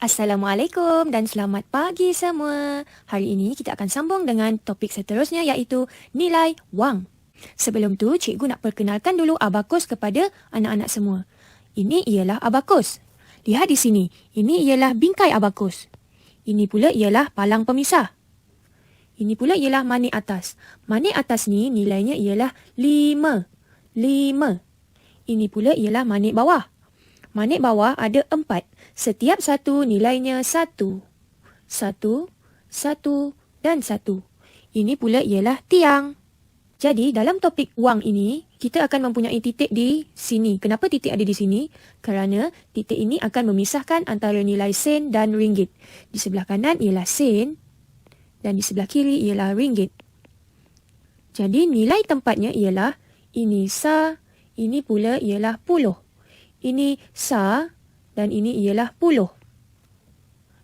Assalamualaikum dan selamat pagi semua. Hari ini kita akan sambung dengan topik seterusnya iaitu nilai wang. Sebelum tu, cikgu nak perkenalkan dulu abakus kepada anak-anak semua. Ini ialah abakus. Lihat di sini, ini ialah bingkai abakus. Ini pula ialah palang pemisah. Ini pula ialah manik atas. Manik atas ni nilainya ialah 5. 5. Ini pula ialah manik bawah. Manik bawah ada 4. Setiap satu nilainya 1. 1, 1 dan 1. Ini pula ialah tiang. Jadi dalam topik wang ini, kita akan mempunyai titik di sini. Kenapa titik ada di sini? Kerana titik ini akan memisahkan antara nilai sen dan ringgit. Di sebelah kanan ialah sen dan di sebelah kiri ialah ringgit. Jadi nilai tempatnya ialah ini sa, ini pula ialah puluh. Ini sa dan ini ialah puluh.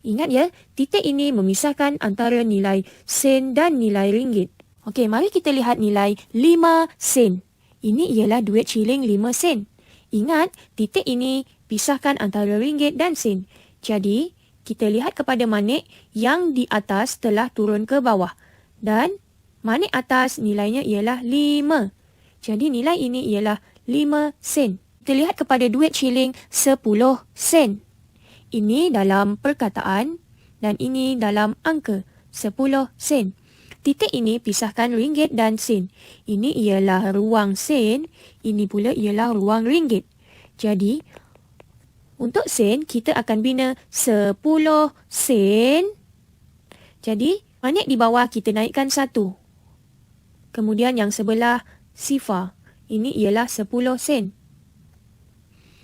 Ingat ya, titik ini memisahkan antara nilai sen dan nilai ringgit. Okey, mari kita lihat nilai 5 sen. Ini ialah duit shilling 5 sen. Ingat, titik ini pisahkan antara ringgit dan sen. Jadi, kita lihat kepada manik yang di atas telah turun ke bawah. Dan manik atas nilainya ialah 5. Jadi, nilai ini ialah 5 sen. Kita lihat kepada duit shilling 10 sen. Ini dalam perkataan dan ini dalam angka 10 sen. Titik ini pisahkan ringgit dan sen. Ini ialah ruang sen, ini pula ialah ruang ringgit. Jadi, untuk sen, kita akan bina 10 sen. Jadi, manik di bawah kita naikkan 1. Kemudian yang sebelah sifar. Ini ialah 10 sen.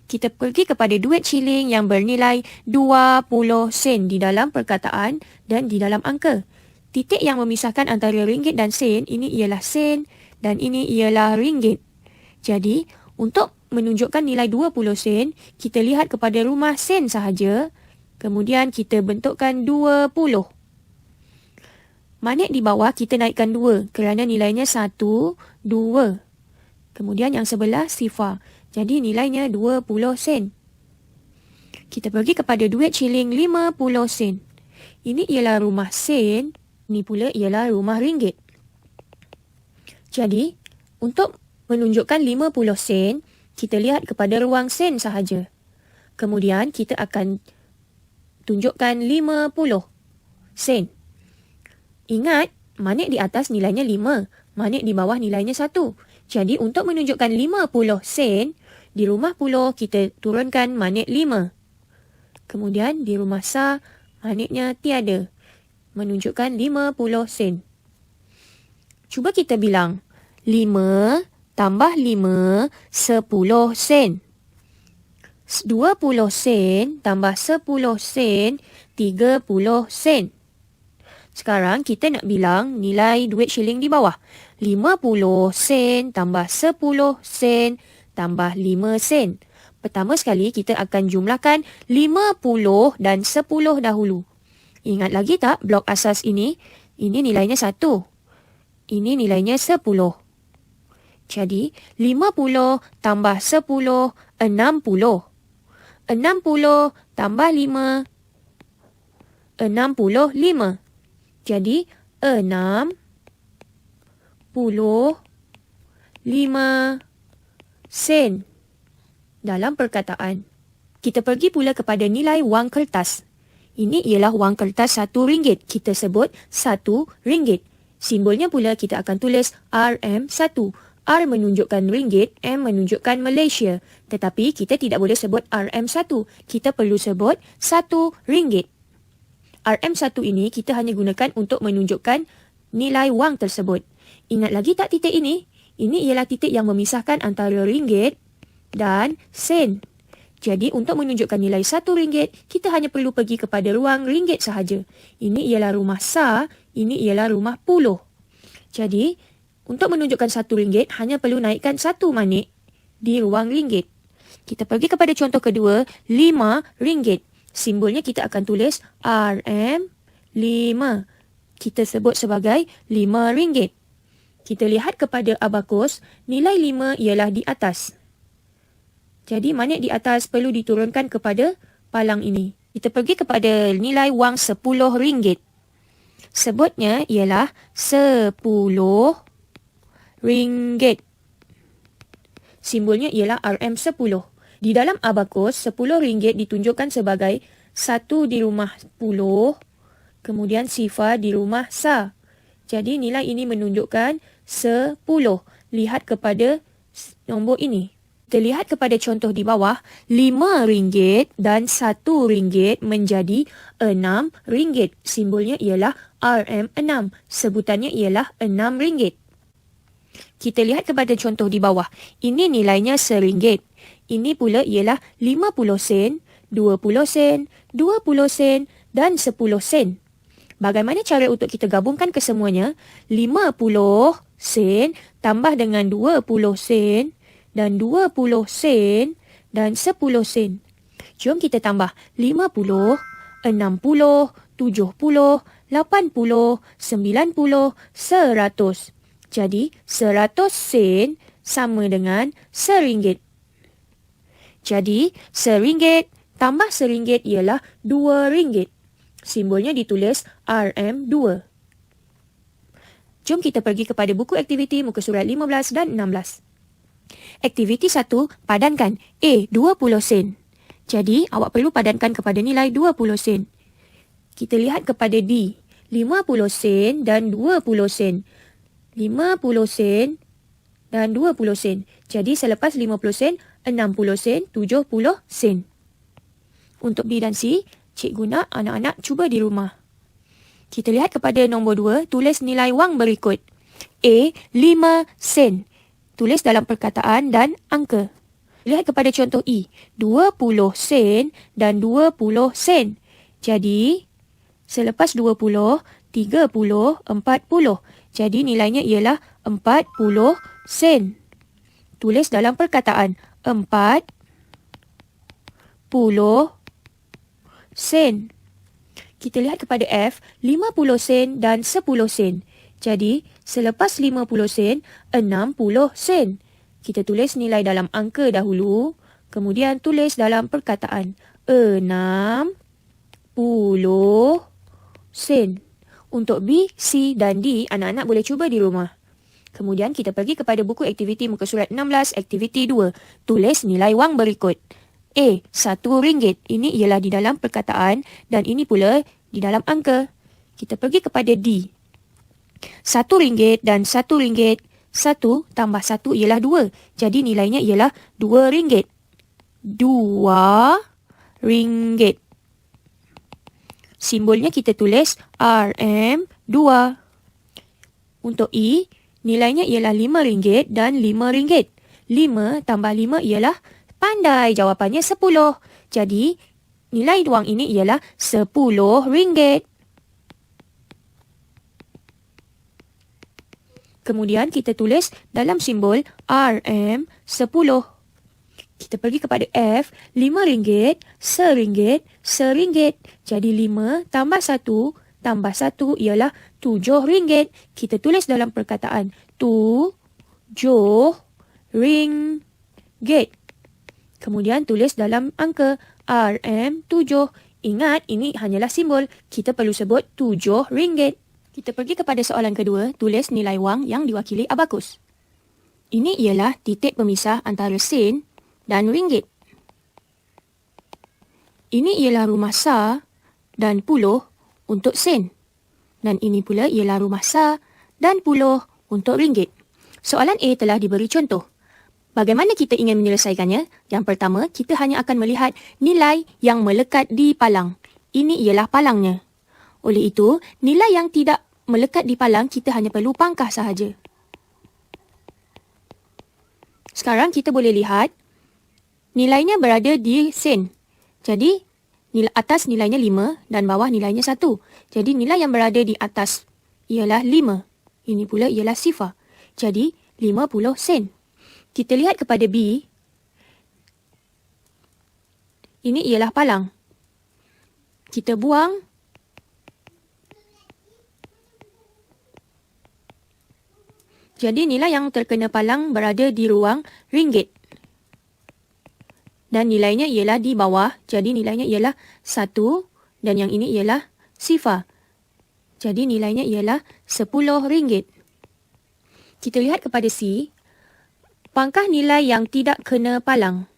Kita pergi kepada duit shilling yang bernilai 20 sen di dalam perkataan dan di dalam angka. Titik yang memisahkan antara ringgit dan sen, ini ialah sen dan ini ialah ringgit. Jadi, untuk menunjukkan nilai 20 sen, kita lihat kepada rumah sen sahaja. Kemudian kita bentukkan 20. Manik di bawah kita naikkan 2 kerana nilainya 1, 2. Kemudian yang sebelah sifar. Jadi nilainya 20 sen. Kita pergi kepada duit shilling 50 sen. Ini ialah rumah sen. Ini pula ialah rumah ringgit. Jadi, untuk menunjukkan 50 sen, kita lihat kepada ruang sen sahaja. Kemudian, kita akan tunjukkan 50 sen. Ingat, manik di atas nilainya 5. Manik di bawah nilainya 1. Jadi, untuk menunjukkan 50 sen, di rumah puluh kita turunkan manik 5. Kemudian, di rumah sa, maniknya tiada. Menunjukkan 50 sen. Cuba kita bilang 5 tambah 5, 10 sen. 20 sen tambah 10 sen, 30 sen. Sekarang kita nak bilang nilai duit shilling di bawah. 50 sen tambah 10 sen tambah 5 sen. Pertama sekali kita akan jumlahkan 50 dan 10 dahulu. Ingat lagi tak blok asas ini? Ini nilainya 1. Ini nilainya 10. Jadi, 50 tambah 10, 60. 60 tambah 5, 65. Jadi, 65 sen. Dalam perkataan, kita pergi pula kepada nilai wang kertas. Ini ialah wang kertas RM1. Kita sebut RM1. Simbolnya pula kita akan tulis RM1. R menunjukkan ringgit, M menunjukkan Malaysia. Tetapi kita tidak boleh sebut RM1. Kita perlu sebut RM1. RM1 ini kita hanya gunakan untuk menunjukkan nilai wang tersebut. Ingat lagi tak titik ini? Ini ialah titik yang memisahkan antara ringgit dan sen. Jadi, untuk menunjukkan nilai RM1, kita hanya perlu pergi kepada ruang ringgit sahaja. Ini ialah rumah sa, ini ialah rumah puluh. Jadi, untuk menunjukkan RM1, hanya perlu naikkan 1 manik di ruang ringgit. Kita pergi kepada contoh kedua, RM5. Simbolnya kita akan tulis RM5. Kita sebut sebagai RM5. Kita lihat kepada abakus, nilai 5 ialah di atas. Jadi manik di atas perlu diturunkan kepada palang ini. Kita pergi kepada nilai wang RM10. Sebutnya ialah RM10. Simbolnya ialah RM10. Di dalam abakus, RM10 ditunjukkan sebagai 1 di rumah 10, kemudian sifar di rumah sa. Jadi nilai ini menunjukkan 10. Lihat kepada nombor ini. Kita lihat kepada contoh di bawah, RM5 dan RM1 menjadi RM6. Simbolnya ialah RM6. Sebutannya ialah RM6. Kita lihat kepada contoh di bawah. Ini nilainya RM1. Ini pula ialah 50 sen, 20 sen, 20 sen dan 10 sen. Bagaimana cara untuk kita gabungkan kesemuanya? 50 sen tambah dengan 20 sen dan 20 sen dan 10 sen. Jom kita tambah 50, 60, 70, 80, 90, 100. Jadi 100 sen sama dengan RM1. Jadi, RM1 tambah RM1 ialah RM2. Simbolnya ditulis RM2. Jom kita pergi kepada buku aktiviti muka surat 15 dan 16. Aktiviti 1, padankan. A, 20 sen. Jadi, awak perlu padankan kepada nilai 20 sen. Kita lihat kepada D, 50 sen dan 20 sen. 50 sen dan 20 sen. Jadi, selepas 50 sen, 60 sen, 70 sen. Untuk B dan C, cikgu nak anak-anak cuba di rumah. Kita lihat kepada nombor 2, tulis nilai wang berikut. A, 5 sen. Tulis dalam perkataan dan angka. Lihat kepada contoh E, 20 sen dan 20 sen. Jadi, selepas 20, 30, 40. Jadi, nilainya ialah 40 sen. Tulis dalam perkataan 40 sen. Kita lihat kepada F, 50 sen dan 10 sen. Jadi, selepas 50 sen, 60 sen. Kita tulis nilai dalam angka dahulu, kemudian tulis dalam perkataan 60 sen. Untuk B, C dan D, anak-anak boleh cuba di rumah. Kemudian kita pergi kepada buku aktiviti muka surat 16, aktiviti 2. Tulis nilai wang berikut. A, RM1. Ini ialah di dalam perkataan dan ini pula di dalam angka. Kita pergi kepada D. RM1 dan RM1. 1 tambah 1 ialah 2. Jadi nilainya ialah RM2. RM2. Simbolnya kita tulis RM2. Untuk E, nilainya ialah RM5 dan RM5. 5 tambah 5 ialah, pandai, jawapannya 10. Jadi, nilai wang ini ialah RM10. Kemudian kita tulis dalam simbol RM10. Kita pergi kepada F, RM5, RM1, RM1. Jadi 5 tambah 1 tambah 1 ialah RM7. Kita tulis dalam perkataan RM7. Kemudian tulis dalam angka RM7. Ingat, ini hanyalah simbol. Kita perlu sebut RM7. Kita pergi kepada soalan kedua, tulis nilai wang yang diwakili abakus. Ini ialah titik pemisah antara sen dan ringgit. Ini ialah rumah sa dan puluh untuk sen. Dan ini pula ialah rumah sa dan puluh untuk ringgit. Soalan A telah diberi contoh. Bagaimana kita ingin menyelesaikannya? Yang pertama, kita hanya akan melihat nilai yang melekat di palang. Ini ialah palangnya. Oleh itu, nilai yang tidak melekat di palang, kita hanya perlu pangkah sahaja. Sekarang kita boleh lihat, nilainya berada di sen. Jadi, atas nilainya 5 dan bawah nilainya 1. Jadi, nilai yang berada di atas ialah 5. Ini pula ialah sifar. Jadi, 50 sen. Kita lihat kepada B. Ini ialah palang. Kita buang. Jadi nilai yang terkena palang berada di ruang ringgit. dan nilainya ialah di bawah. Jadi nilainya ialah 1 dan yang ini ialah sifar. Jadi nilainya ialah RM10. Kita lihat kepada C. Pangkah nilai yang tidak kena palang.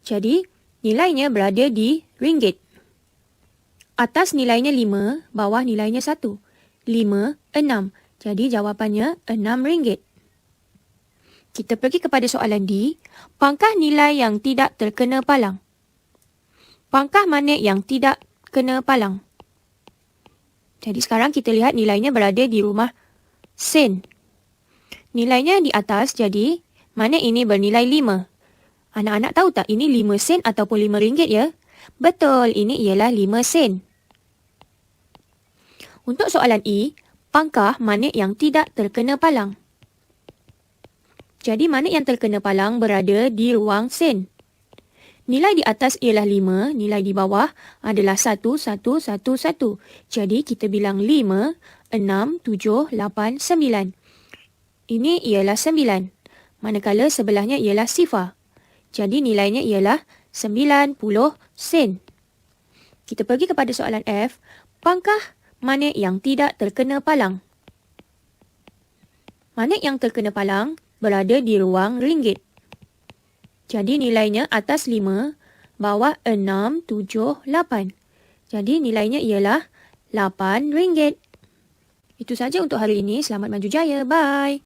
Jadi nilainya berada di ringgit. Atas nilainya 5, bawah nilainya 1. 5, 6. Jadi jawapannya RM6. Kita pergi kepada soalan D. Pangkah nilai yang tidak terkena palang. Pangkah mana yang tidak kena palang? Jadi sekarang kita lihat nilainya berada di rumah sen. Nilainya di atas, jadi mana ini bernilai 5? Anak-anak tahu tak ini 5 sen ataupun RM5 ya? Betul, ini ialah 5 sen. Untuk soalan E, pangkah mana yang tidak terkena palang? Jadi mana yang terkena palang berada di ruang sen. Nilai di atas ialah 5, nilai di bawah adalah 1, 1, 1, 1. Jadi kita bilang 5, 6, 7, 8, 9. Ini ialah 9. Manakala sebelahnya ialah sifar. Jadi nilainya ialah 90 sen. Kita pergi kepada soalan F. Pangkah mana yang tidak terkena palang? Mana yang terkena palang berada di ruang ringgit. Jadi nilainya atas 5, bawah 6, 7, 8. Jadi nilainya ialah RM8. Itu saja untuk hari ini. Selamat maju jaya. Bye.